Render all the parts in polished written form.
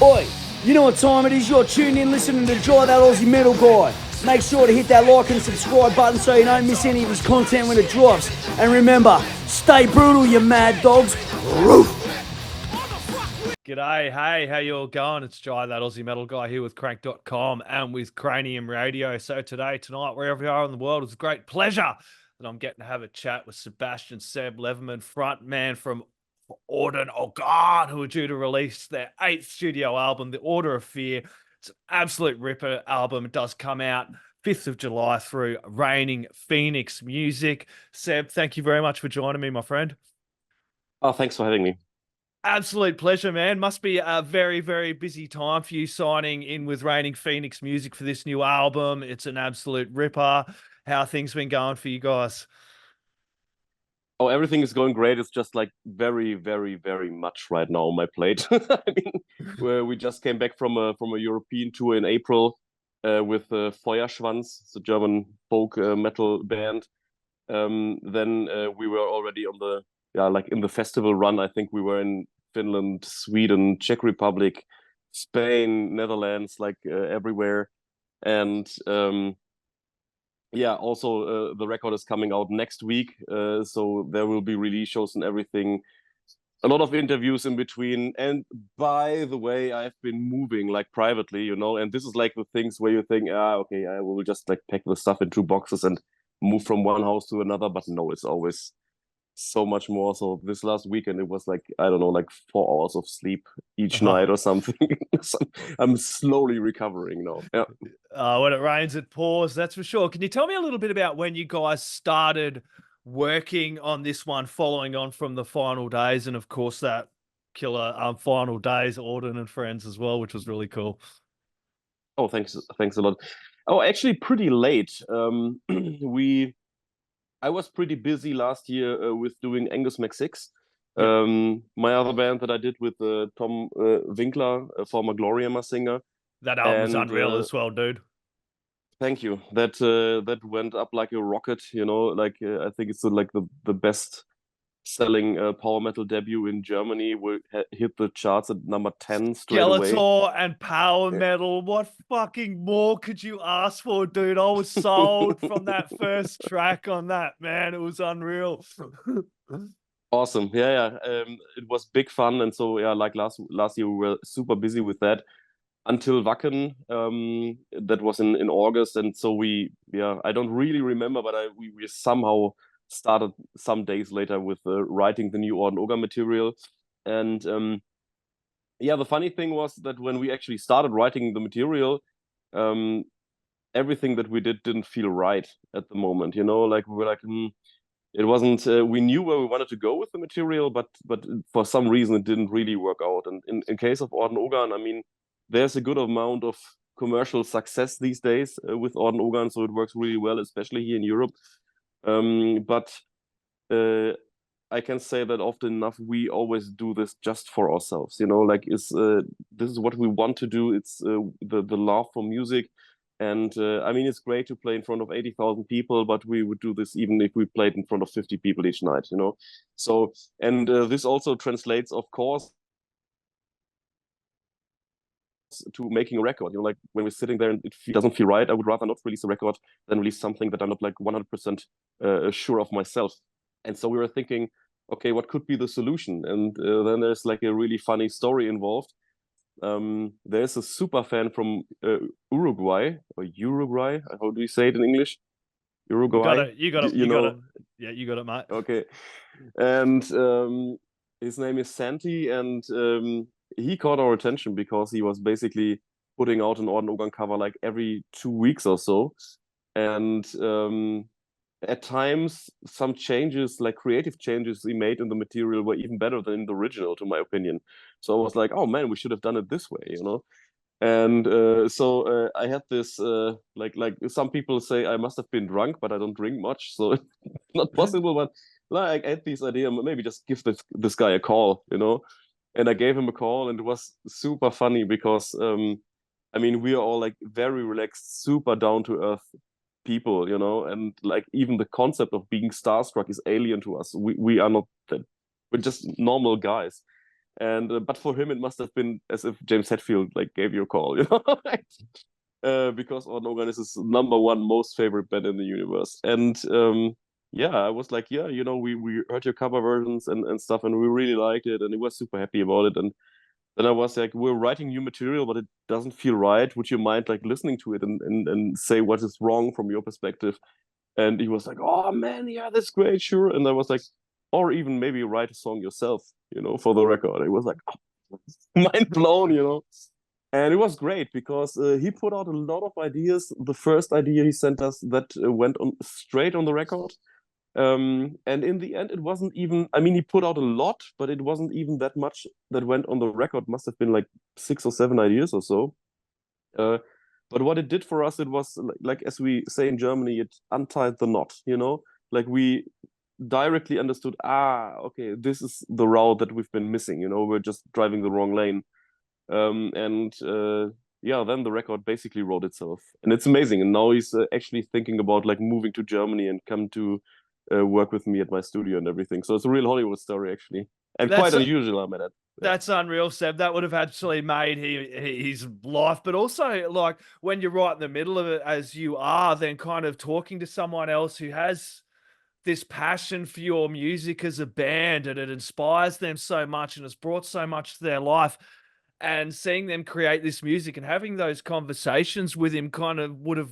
Oi, you know what time it is? You're tuned in listening to Dry That Aussie Metal Guy. Make sure to hit that like and subscribe button so you don't miss any of his content when it drops. And remember, stay brutal, you mad dogs. Roof! G'day, hey, how you all going? It's Jai, that Aussie Metal Guy here with Crank.com and with Cranium Radio. So tonight, wherever you are in the world, it's a great pleasure that I'm getting to have a chat with Sebastian, Seeb, Levermann, frontman from Orden Ogan, who are due to release their 8th studio album, The Order of Fear. It's an absolute ripper album. It does come out 5th of July through Reigning Phoenix Music. Seeb, thank you very much for joining me, my friend. Oh, thanks for having me. Absolute pleasure, man. Must be a very, very busy time for you signing in with Reigning Phoenix Music for this new album. It's an absolute ripper. How things been going for you guys? Oh, everything is going great. It's just like very, very, very much right now on my plate. I mean, we just came back from a European tour in April with Feuerschwanz, it's a German folk metal band. Then we were already on the in the festival run. I think we were in Finland, Sweden, Czech Republic, Spain, Netherlands, everywhere. And also the record is coming out next week, so there will be release shows and everything. A lot of interviews in between. And by the way, I've been moving like privately, and this is like the things where you think, okay, I will just like pack the stuff in 2 boxes and move from one house to another. But no, it's always so much more. So this last weekend, it was like, I don't know, like 4 hours of sleep each night or something. So I'm slowly recovering now. Yeah. When it rains, it pours, that's for sure. Can you tell me a little bit about when you guys started working on this one, following on from the Final Days, and of course that killer Final Days, Orden and Friends as well, which was really cool. Oh, thanks a lot. Oh, actually pretty late. I was pretty busy last year with doing Angus Mac6. My other band that I did with Tom Winkler, a former Gloriama singer. That album was unreal as well, dude. Thank you. That went up like a rocket, I think it's like the best selling power metal debut in Germany. We hit the charts at number 10 straight away. Skeletor and power metal. What fucking more could you ask for, dude? I was sold from that first track on that, man. It was unreal. Awesome. Yeah. It was big fun. And so, like last year, we were super busy with that until Wacken. That was in August. And so I don't really remember, but we somehow started some days later with writing the new Orden Ogan material. And the funny thing was that when we actually started writing the material, everything that we didn't feel right at the moment. We were like, it wasn't. We knew where we wanted to go with the material, but for some reason it didn't really work out. And in case of Orden Ogan, I mean, there's a good amount of commercial success these days with Orden Ogan, so it works really well, especially here in Europe. But I can say that often enough we always do this just for ourselves. This is what we want to do. It's the love for music. And I mean, it's great to play in front of 80,000 people, but we would do this even if we played in front of 50 people each night, So, and this also translates, of course, to making a record. Like when we're sitting there and it doesn't feel right, I would rather not release a record than release something that I'm not like 100% sure of myself. And so we were thinking, okay, what could be the solution? And then there's like a really funny story involved. There's a super fan from Uruguay. How do you say it in English? Uruguay. You got it. Yeah, you got it, mate. Okay. And his name is Santi, and he caught our attention because he was basically putting out an Orden Ogan cover like every 2 weeks or so. And at times, some changes, like creative changes he made in the material, were even better than in the original, to my opinion. So I was like, oh man, we should have done it this way, And so I had this, like some people say I must have been drunk, but I don't drink much, so it's not possible. But like I had this idea, maybe just give this guy a call, And I gave him a call, and it was super funny because, I mean, we are all like very relaxed, super down to earth people, and like even the concept of being starstruck is alien to us. We are not that. We're just normal guys. And but for him, it must have been as if James Hetfield like gave you a call, you know, because Orden Ogan is his #1 most favorite band in the universe. And yeah, I was like, yeah, you know, we heard your cover versions and stuff, and we really liked it, and he was super happy about it. And then I was like, we're writing new material, but it doesn't feel right. Would you mind like listening to it and say what is wrong from your perspective? And he was like, oh man, yeah, that's great, sure. And I was like, or even maybe write a song yourself, you know, for the record. It was like, oh, mind blown, you know. And it was great because he put out a lot of ideas. The first idea he sent us that went on straight on the record. And in the end, it wasn't even, I mean, he put out a lot, but it wasn't even that much that went on the record. Must have been like 6 or 7 ideas or so. But what it did for us, it was like as we say in Germany, it untied the knot, you know? Like we directly understood, okay, this is the route that we've been missing, you know, we're just driving the wrong lane. And yeah, then the record basically wrote itself. And it's amazing. And now he's actually thinking about like moving to Germany and come to work with me at my studio and everything. So it's a real Hollywood story, actually. And quite unusual, I mean. That's unreal, Seb. That would have actually made his life. But also, like, when you're right in the middle of it, as you are, then kind of talking to someone else who has this passion for your music as a band, and it inspires them so much and has brought so much to their life, and seeing them create this music and having those conversations with him kind of would have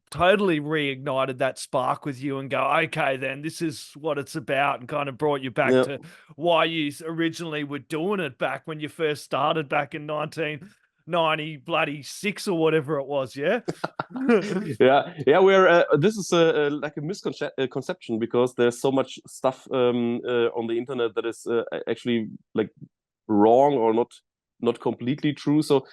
totally reignited that spark with you and go, okay, then this is what it's about, and kind of brought you back to why you originally were doing it back when you first started back in 1996 or whatever it was. Yeah. Yeah, we're this is like a misconception because there's so much stuff on the internet that is actually like wrong or not completely true. So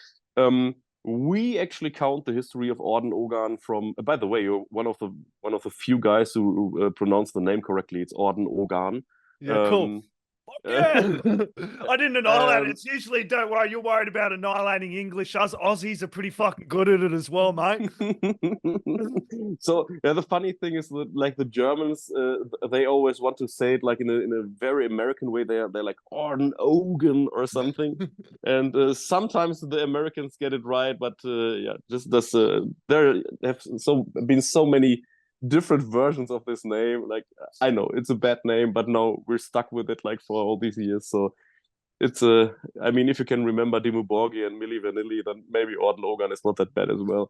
we actually count the history of Orden Ogan from. By the way, you're one of the few guys who pronounce the name correctly. It's Orden Ogan. Yeah, cool. Yeah, I didn't annihilate it. It's usually, don't worry, you're worried about annihilating English. Us Aussies are pretty fucking good at it as well, mate. So yeah, the funny thing is that like the Germans, they always want to say it like in a very American way. They're like Orden Ogan or something, and sometimes the Americans get it right, but yeah, just there have been so many different versions of this name. Like I know it's a bad name, but no, we're stuck with it like for all these years. So it's I mean, if you can remember Dimmu Borgir and Milli Vanilli, then maybe Orden Ogan is not that bad as well.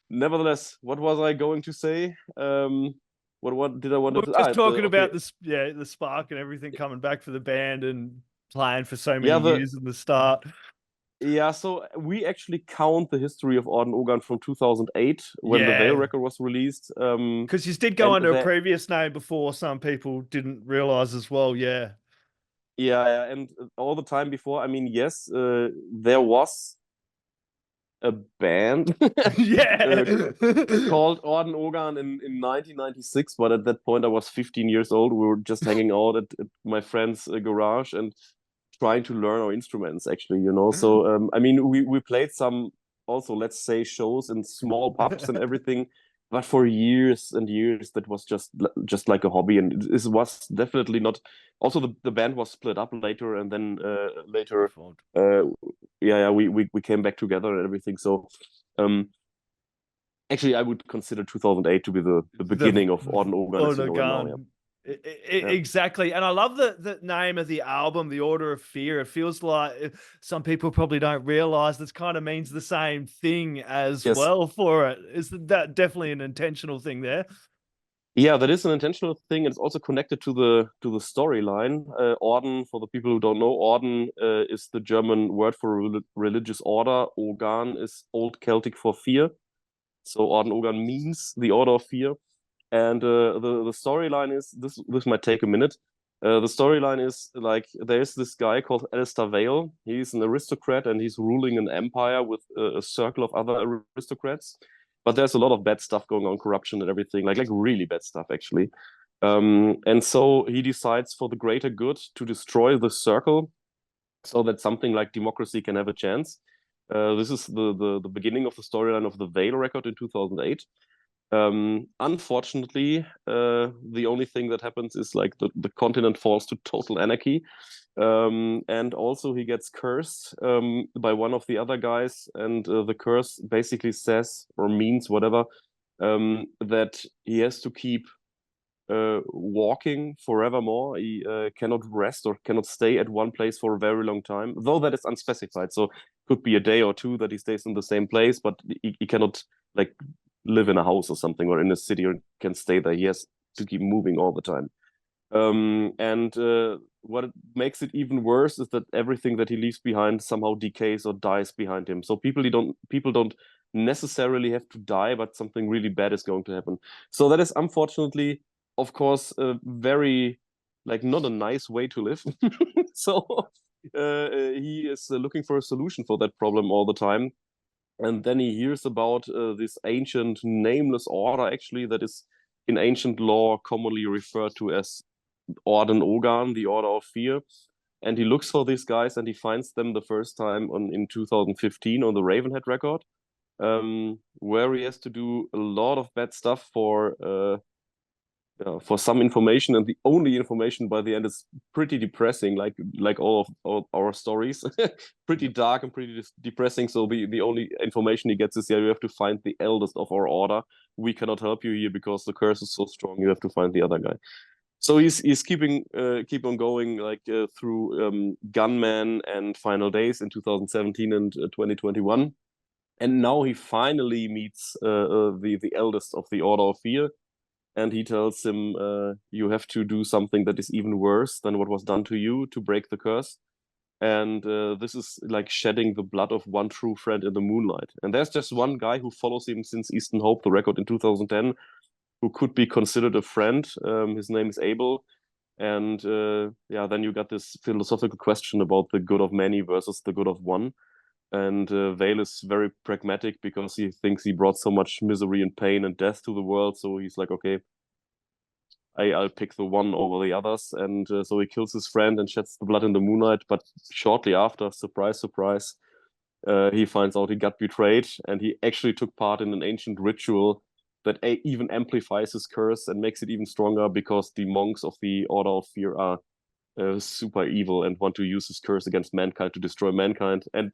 Nevertheless, what was I going to say? What did I want to? We're just talking about this, the spark and everything coming back for the band and playing for so many years in the start. Yeah, so we actually count the history of Orden Ogan from 2008 when the Veil record was released. Because you did go under a previous name before, some people didn't realize as well. Yeah, and all the time before, I mean, yes, there was a band called Orden Ogan in 1996, but at that point I was 15 years old. We were just hanging out at my friend's garage and trying to learn our instruments, actually, you know. So I mean, we played some also, let's say, shows in small pubs and everything, but for years and years that was just like a hobby, and it was definitely not. Also, the band was split up later, and then later we came back together and everything. So actually I would consider 2008 to be the beginning of Orden Ogan, as you know it now. Exactly. And I love the name of the album, The Order of Fear. It feels like some people probably don't realize this kind of means the same thing as well for it. Is that definitely an intentional thing there? Yeah, that is an intentional thing. It's also connected to the storyline. Orden, for the people who don't know, Orden is the German word for religious order. Ogan is Old Celtic for fear. So Orden Ogan means the order of fear. And the storyline is this might take a minute. The storyline is like there's this guy called Alistair Vale. He's an aristocrat and he's ruling an empire with a circle of other aristocrats. But there's a lot of bad stuff going on, corruption and everything, like really bad stuff actually. And so he decides for the greater good to destroy the circle so that something like democracy can have a chance. This is the beginning of the storyline of the Veil record in 2008. Unfortunately, the only thing that happens is like the continent falls to total anarchy. And also he gets cursed by one of the other guys, and the curse basically says or means whatever, that he has to keep walking forevermore. He cannot rest or cannot stay at one place for a very long time, though that is unspecified. So could be a day or two that he stays in the same place, but he cannot like live in a house or something or in a city or can stay there. He has to keep moving all the time. And what makes it even worse is that everything that he leaves behind somehow decays or dies behind him. So people don't necessarily have to die, but something really bad is going to happen. So that is unfortunately, of course, a very like not a nice way to live. So he is looking for a solution for that problem all the time. And then he hears about this ancient nameless order, actually, that is in ancient law commonly referred to as Orden Ogan, the Order of Fear. And he looks for these guys and he finds them the first time in 2015 on the Ravenhead record, where he has to do a lot of bad stuff for some information, and the only information by the end is pretty depressing, like all of our stories, pretty dark and pretty depressing. So the only information he gets is, yeah, you have to find the eldest of our order. We cannot help you here because the curse is so strong. You have to find the other guy. So he's keep on going like through Gunman and Final Days in 2017 and 2021, and now he finally meets the eldest of the Order of Fear, and he tells him, you have to do something that is even worse than what was done to you to break the curse. And this is like shedding the blood of one true friend in the moonlight. And there's just one guy who follows him since Eastern Hope, the record in 2010, who could be considered a friend. His name is Abel. And then you got this philosophical question about the good of many versus the good of one. And Vale is very pragmatic because he thinks he brought so much misery and pain and death to the world. So he's like, okay, I'll pick the one over the others. And so he kills his friend and sheds the blood in the moonlight. But shortly after, surprise, surprise, he finds out he got betrayed, and he actually took part in an ancient ritual that even amplifies his curse and makes it even stronger, because the monks of the Order of Fear are super evil and want to use his curse against mankind to destroy mankind. And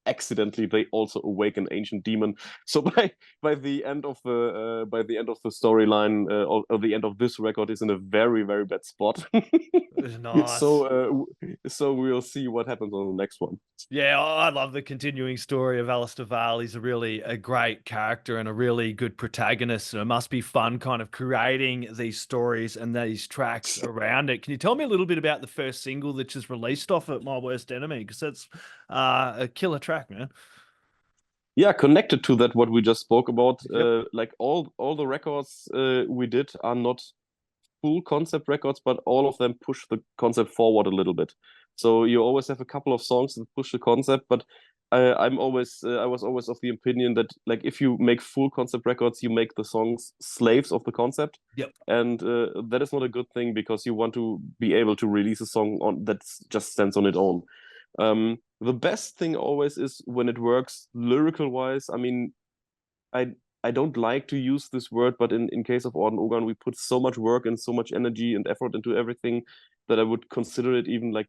accidentally, they also awake an ancient demon. So by the end of the storyline, or the end of this record, is in a very, very bad spot. Nice. So we'll see what happens on the next one. Yeah, I love the continuing story of Alistair Vale. He's a great character and a really good protagonist. And it must be fun kind of creating these stories and these tracks around it. Can you tell me a little bit about the first single that just released off it, My Worst Enemy? Because that's a killer track, man. Yeah, connected to that, what we just spoke about, Yep. like all the records we did are not full concept records, but all of them push the concept forward a little bit. So you always have a couple of songs that push the concept, but I was always of the opinion that, like, if you make full concept records, you make the songs slaves of the concept. Yep. And that is not a good thing, because you want to be able to release a song on that just stands on its own. The best thing always is when it works lyrical wise. I mean, I don't like to use this word, but in case of Orden Ogan, we put so much work and so much energy and effort into everything that I would consider it even like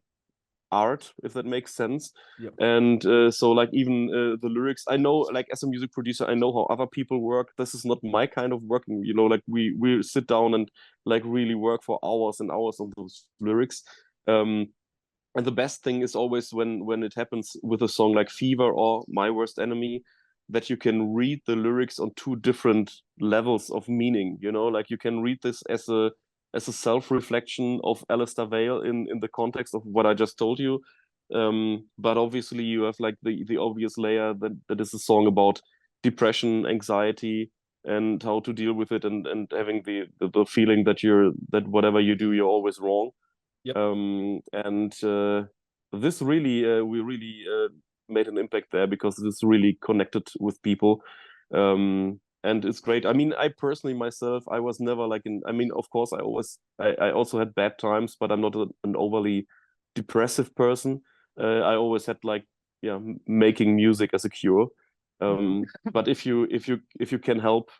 art, if that makes sense. Yep. And so like even the lyrics, I know, like as a music producer, I know how other people work. This is not my kind of working, like we sit down and like really work for hours and hours on those lyrics. And the best thing is always when it happens with a song like Fever or My Worst Enemy, that you can read the lyrics on two different levels of meaning. Like you can read this as a self-reflection of Alistair Vale in the context of what I just told you. But obviously you have like the obvious layer that is a song about depression, anxiety, and how to deal with it, and having the feeling that whatever you do, you're always wrong. Yep. And this really, we really made an impact there, because it is really connected with people. And it's great. I mean, I personally myself, I was never like I mean, of course, I also had bad times, but I'm not an overly depressive person. I always had like, yeah, making music as a cure. But if you can help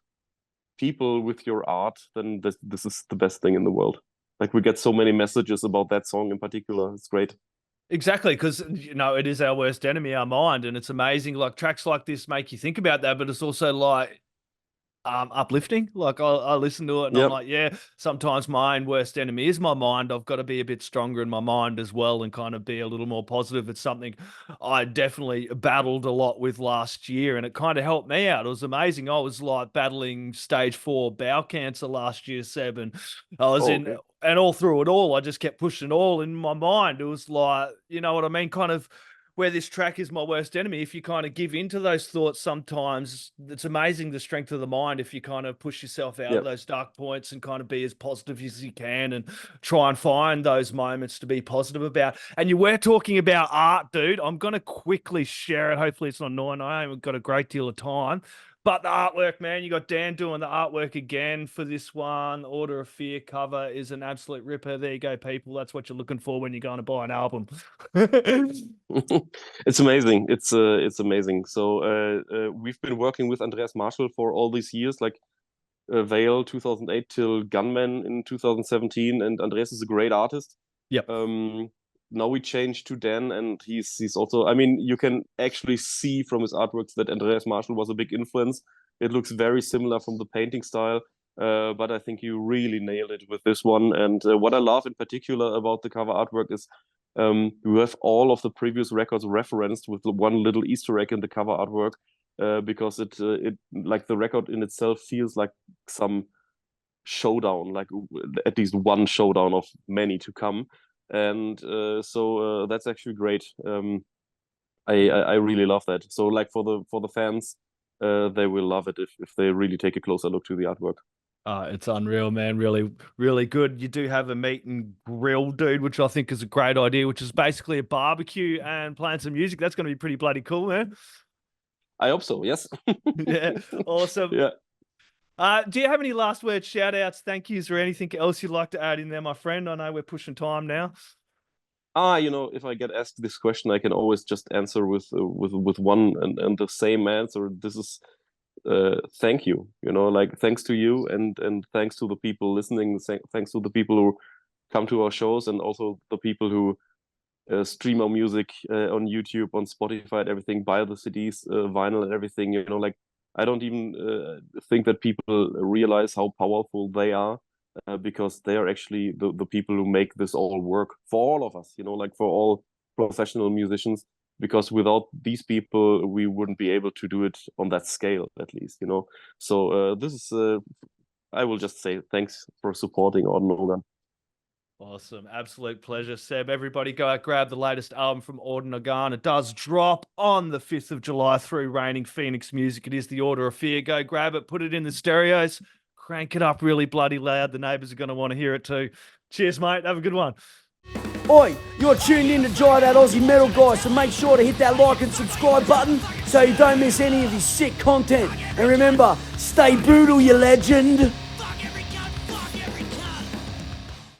people with your art, then this is the best thing in the world. Like, we get so many messages about that song in particular. It's great. Exactly, because it is our worst enemy, our mind, and it's amazing. Like tracks like this make you think about that, but it's also like uplifting. Like I listen to it and I'm Yep. like, yeah, sometimes my own worst enemy is my mind. I've got to be a bit stronger in my mind as well and kind of be a little more positive. It's something I definitely battled a lot with last year and it kind of helped me out. It was amazing. I was like battling stage 4 bowel cancer last year, Seb, and I was Oh, in okay. and all through it all, I just kept pushing it all in my mind. It was like, you know what I mean? Kind of where this track is my worst enemy. If you kind of give into those thoughts sometimes, it's amazing the strength of the mind if you kind of push yourself out of Yep. those dark points and kind of be as positive as you can and try and find those moments to be positive about. And you were talking about art, dude. I'm going to quickly share it. Hopefully it's not annoying. I haven't got a great deal of time. But the artwork, man, you got Dan doing the artwork again for this one. Order of Fear cover is an absolute ripper. There you go, people. That's what you're looking for when you're going to buy an album. It's amazing. It's amazing. So we've been working with Andreas Marshall for all these years, like Veil 2008 till Gunman in 2017, and Andreas is a great artist. Yep. Now we changed to Dan, and he's also. I mean, you can actually see from his artworks that Andreas Marshall was a big influence. It looks very similar from the painting style, but I think you really nailed it with this one. And what I love in particular about the cover artwork is you have all of the previous records referenced with one little Easter egg in the cover artwork, because it like the record in itself feels like some showdown, like at least one showdown of many to come. And so that's actually great. I really love that. So like for the fans, they will love it if they really take a closer look to the artwork. It's unreal, man. Really, really good. You do have a meat and grill, dude, which I think is a great idea, which is basically a barbecue and playing some music. That's going to be pretty bloody cool, man. I hope so, yes. Yeah, awesome. Yeah. Do you have any last word shout outs, thank yous, or anything else you'd like to add in there, my friend? I know we're pushing time now. If I get asked this question, I can always just answer with one and the same answer. This is thank you. Like thanks to you and thanks to the people listening. Thanks to the people who come to our shows and also the people who stream our music on YouTube, on Spotify, and everything. Buy the CDs, vinyl, and everything. Like I don't even think that people realize how powerful they are. Because they are actually the people who make this all work for all of us, like for all professional musicians, because without these people, we wouldn't be able to do it on that scale, at least, So this is, I will just say thanks for supporting Orden Ogan. Awesome. Absolute pleasure, Seb. Everybody go out, grab the latest album from Orden Ogan. It does drop on the 5th of July through Raining Phoenix Music. It is the Order of Fear. Go grab it, put it in the stereos. Crank it up really bloody loud. The neighbours are going to want to hear it too. Cheers, mate. Have a good one. Oi, you're tuned in to Jai That Aussie Metal Guy, so make sure to hit that like and subscribe button so you don't miss any of his sick content. And remember, stay brutal, you legend.